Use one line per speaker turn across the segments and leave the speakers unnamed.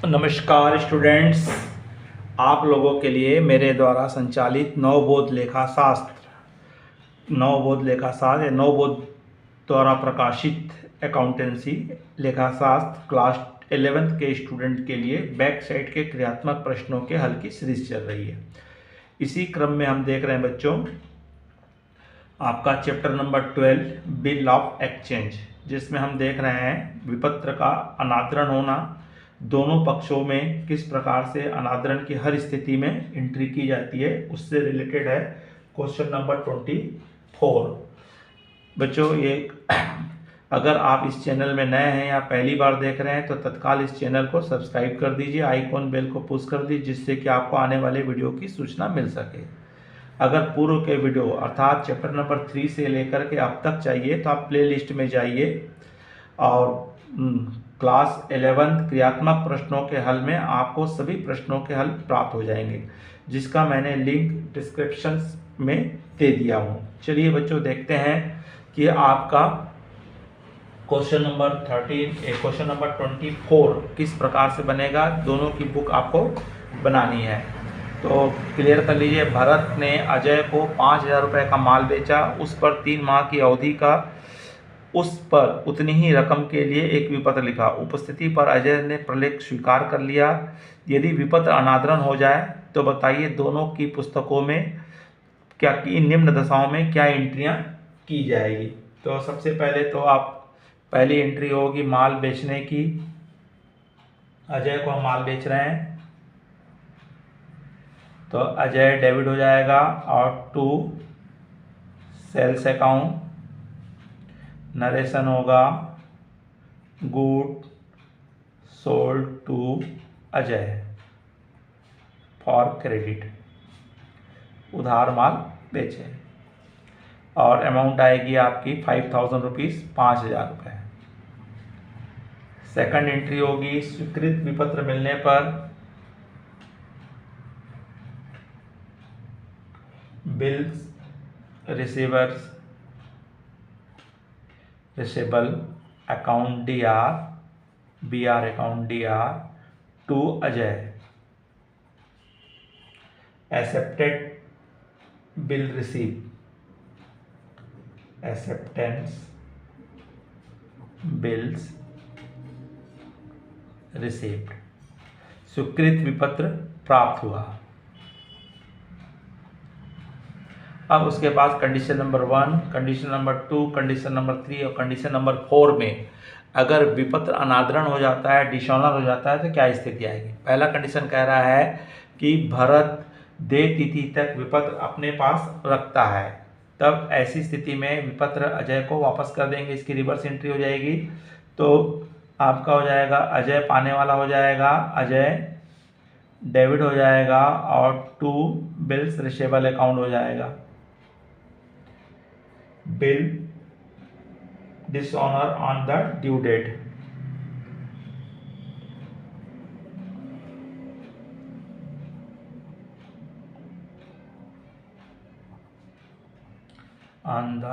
नमस्कार स्टूडेंट्स, आप लोगों के लिए मेरे द्वारा संचालित नवबोध लेखाशास्त्र या नवबोध द्वारा प्रकाशित अकाउंटेंसी लेखाशास्त्र क्लास 11th के स्टूडेंट के लिए बैक साइड के क्रियात्मक प्रश्नों के हल की सीरीज चल रही है। इसी क्रम में हम देख रहे हैं बच्चों आपका chapter number 12 bill of exchange, जिसमें हम देख रहे हैं विपत्र का अनादरण होना, दोनों पक्षों में किस प्रकार से अनादरण की हर स्थिति में एंट्री की जाती है, उससे रिलेटेड है क्वेश्चन नंबर 24। बच्चों ये अगर आप इस चैनल में नए हैं या पहली बार देख रहे हैं तो तत्काल इस चैनल को सब्सक्राइब कर दीजिए, आइकॉन बेल को पुश कर दीजिए, जिससे कि आपको आने वाले वीडियो की सूचना मिल सके। अगर पूर्व के वीडियो अर्थात चैप्टर नंबर 3 से लेकर के अब तक चाहिए तो आप प्ले लिस्ट में जाइए और क्लास 11 क्रियात्मक प्रश्नों के हल में आपको सभी प्रश्नों के हल प्राप्त हो जाएंगे, जिसका मैंने लिंक डिस्क्रिप्शन में दे दिया हूँ। चलिए बच्चों देखते हैं कि आपका क्वेश्चन नंबर 24 किस प्रकार से बनेगा। दोनों की बुक आपको बनानी है तो क्लियर कर लीजिए। भरत ने अजय को 5,000 रुपये का माल बेचा, उस पर 3 माह की अवधि का उस पर उतनी ही रकम के लिए एक विपत्र लिखा। उपस्थिति पर अजय ने प्रलेख स्वीकार कर लिया। यदि विपत्र अनादरण हो जाए तो बताइए दोनों की पुस्तकों में क्या की निम्न दशाओं में क्या एंट्रियां की जाएगी। तो सबसे पहले तो आप पहली एंट्री होगी माल बेचने की। अजय को हम माल बेच रहे हैं तो अजय डेबिट हो जाएगा और टू सेल्स अकाउंट। नरेशन होगा good sold to Ajay for credit, उधार माल बेचे, और अमाउंट आएगी आपकी 5,000 रुपीज़, 5,000 रुपये। सेकंड एंट्री होगी स्वीकृत विपत्र मिलने पर bills receivable account BR account DR to Ajay. Accepted bill receive, acceptance bills received, स्वीकृत विपत्र प्राप्त हुआ। अब उसके बाद condition number 1, condition number 2, condition number 3 और कंडीशन नंबर 4 में अगर विपत्र अनादरण हो जाता है, डिसऑनर हो जाता है, तो क्या स्थिति आएगी। पहला कंडीशन कह रहा है कि भरत दे तिथि तक विपत्र अपने पास रखता है, तब ऐसी स्थिति में विपत्र अजय को वापस कर देंगे, इसकी रिवर्स एंट्री हो जाएगी। तो आपका हो जाएगा अजय पाने वाला हो जाएगा, अजय डेबिट हो जाएगा और टू बिल्स रिसीवेबल अकाउंट हो जाएगा। Bill dishonour on the due date, on the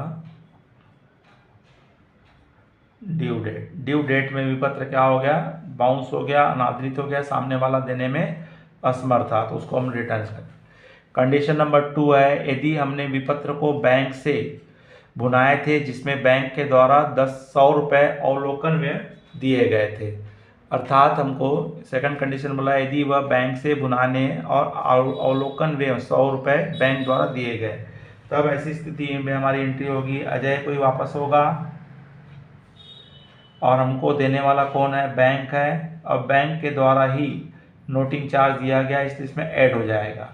due date में विपत्र क्या हो गया, बाउंस हो गया, अनादरित हो गया, सामने वाला देने में असमर्थ था, तो उसको हम रिटर्न करें। कंडीशन नंबर 2 है यदि हमने विपत्र को बैंक से भुनाए थे जिसमें बैंक के द्वारा 100 रुपये अवलोकन में दिए गए थे, अर्थात हमको सेकंड कंडीशन बोला यदि वह बैंक से भुनाने और अवलोकन में 100 रुपये बैंक द्वारा दिए गए, तब ऐसी स्थिति में हमारी एंट्री होगी अजय को ही वापस होगा और हमको देने वाला कौन है, बैंक है, और बैंक के द्वारा ही नोटिंग चार्ज दिया गया, इसलिए इसमें ऐड हो जाएगा।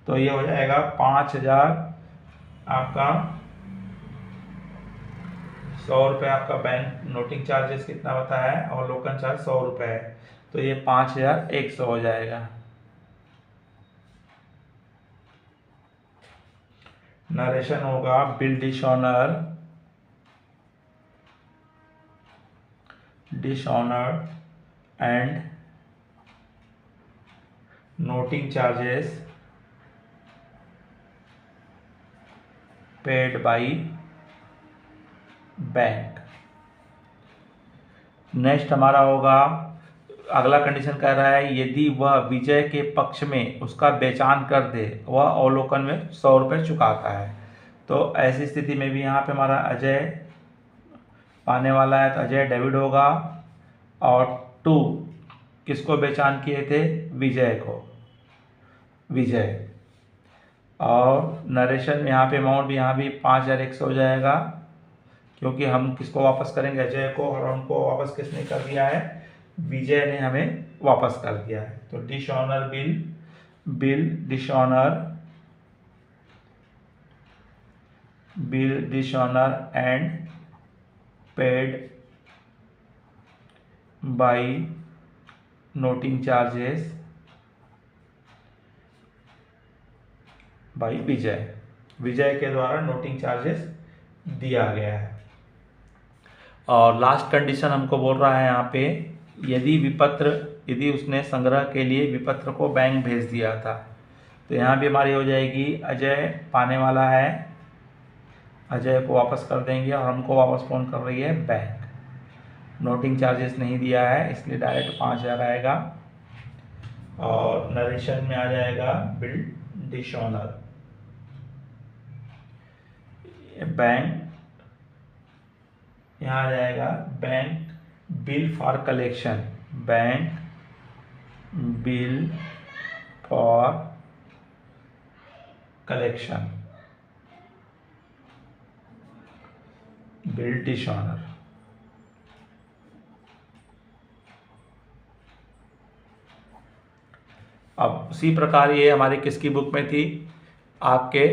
तो ये हो जाएगा 5,000 आपका 100 रुपये आपका बैंक नोटिंग चार्जेस कितना होता है, अवलोकन चार्ज 100 रुपये है, तो ये 5,100 हो जाएगा। नरेशन होगा bill dishonour and noting charges paid by bank. Next हमारा होगा अगला कंडीशन कह रहा है यदि वह विजय के पक्ष में उसका बेचान कर दे, वह अवलोकन में 100 रुपये चुकाता है। तो ऐसी स्थिति में भी यहाँ पे हमारा अजय पाने वाला है, तो अजय डेबिट होगा। और 2 किसको बेचान किए थे? विजय को, विजय। और नरेशन में यहाँ पे अमाउंट भी यहाँ भी 5100 हो जाएगा, क्योंकि हम किसको वापस करेंगे? अजय को, और हमको वापस किसने कर दिया है? विजय ने हमें वापस कर दिया है। तो dishonour bill dishonour and paid by noting charges by Vijay के द्वारा नोटिंग चार्जेस दिया गया है। और लास्ट कंडीशन हमको बोल रहा है यहाँ पे, यदि उसने संग्रह के लिए विपत्र को बैंक भेज दिया था, तो यहाँ भी हमारी हो जाएगी अजय पाने वाला है, अजय को वापस कर देंगे, और हमको वापस कौन कर रही है? बैंक। नोटिंग चार्जेस नहीं दिया है, इसलिए डायरेक्ट 5000 आएगा। और नरेशन में आ जाएगा बिल डिसऑनर, बैंक यहाँ आ जाएगा bank bill for collection, bank bill for collection, bill dishonour. अब उसी प्रकार ये हमारी किसकी बुक में थी? आपके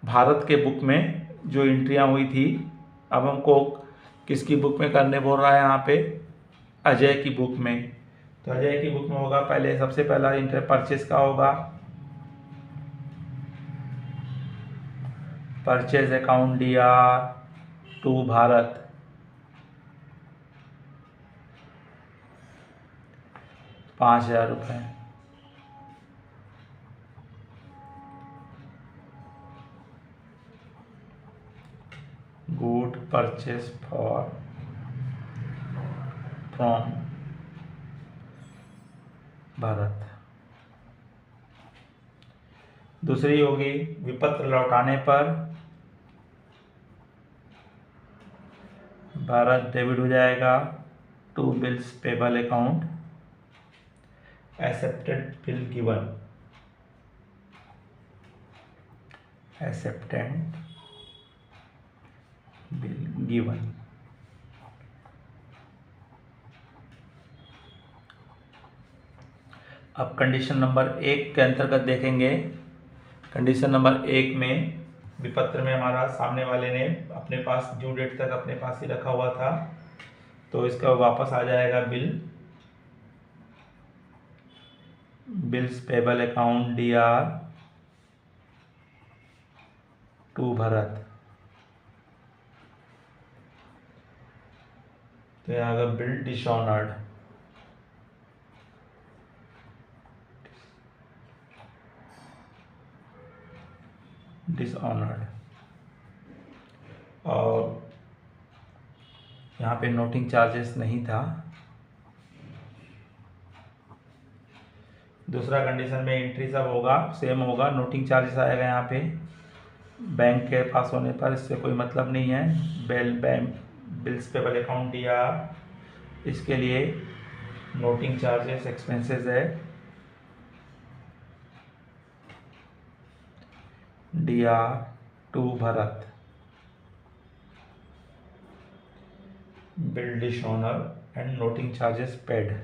भारत के बुक में जो एंट्रियां हुई थी, अब हमको किसकी बुक में करने बोल रहा है यहाँ पे? अजय की बुक में। तो अजय की बुक में होगा, पहले सबसे पहला इंटर परचेज का होगा, purchase account DR to Bharat, ₹5000। Good purchase from Bharat. दूसरी होगी विपत्र लौटाने पर भारत डेबिट हो जाएगा to bills payable account, accepted bill given, accepted bill given. अब कंडीशन नंबर 1 के अंतर्गत देखेंगे। कंडीशन नंबर 1 में विपत्र में हमारा सामने वाले ने अपने पास ड्यू डेट तक अपने पास ही रखा हुआ था, तो इसका वापस आ जाएगा bills payable account DR to Bharat. तो यहाँ का बिल डिसऑनर्ड, और यहाँ पे नोटिंग चार्जेस नहीं था। दूसरा कंडीशन में एंट्री सब होगा सेम होगा, नोटिंग चार्जेस आएगा यहाँ पे बैंक के पास होने पर, इससे कोई मतलब नहीं है। बिल्स पेबल अकाउंट DR, इसके लिए नोटिंग चार्जेस एक्सपेंसेस है DR to Bharat, bill dishonour and noting charges paid.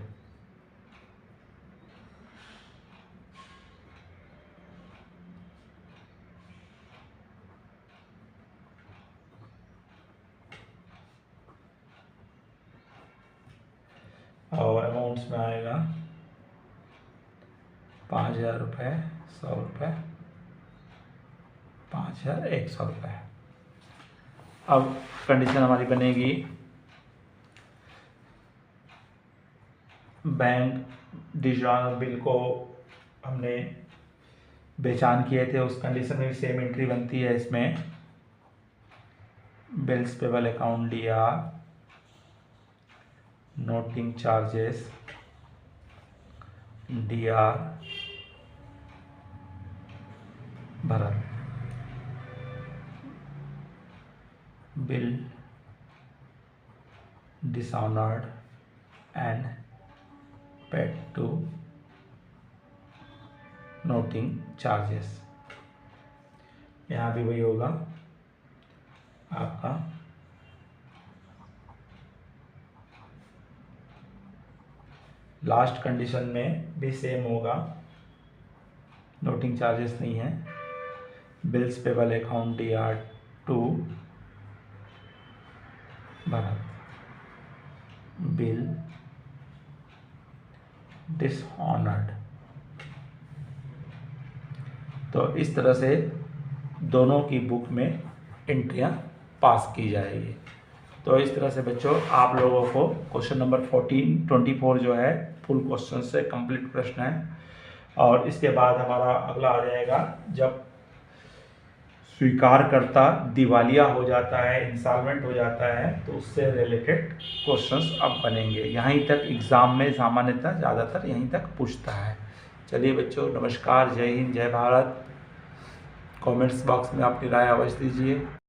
और अमाउंट्स में आएगा 5000 रुपये, 100 रुपये, 5100 रुपये। अब कंडीशन हमारी बनेगी बैंक डिसऑनर बिल को हमने बेचान किए थे, उस कंडीशन में भी सेम एंट्री बनती है इसमें, bills payable account DR noting charges DR Bharat, bill dishonored and paid to noting charges। यहाँ भी वही होगा आपका लास्ट कंडीशन में भी सेम होगा, नोटिंग चार्जेस नहीं है, bills payable account DR to Bharat, bill dishonoured. तो इस तरह से दोनों की बुक में एंट्रियां पास की जाएगी। तो इस तरह से बच्चों आप लोगों को क्वेश्चन नंबर 24 जो है फुल क्वेश्चन से कंप्लीट प्रश्न है। और इसके बाद हमारा अगला आ जाएगा जब स्वीकारकर्ता दिवालिया हो जाता है, इंसॉल्वेंट हो जाता है, तो उससे रिलेटेड क्वेश्चंस अब बनेंगे। यहीं तक एग्ज़ाम में सामान्यतः ज़्यादातर यहीं तक पूछता है। चलिए बच्चों, नमस्कार, जय हिंद, जय भारत। कमेंट्स बॉक्स में अपनी राय अवश्य दीजिए।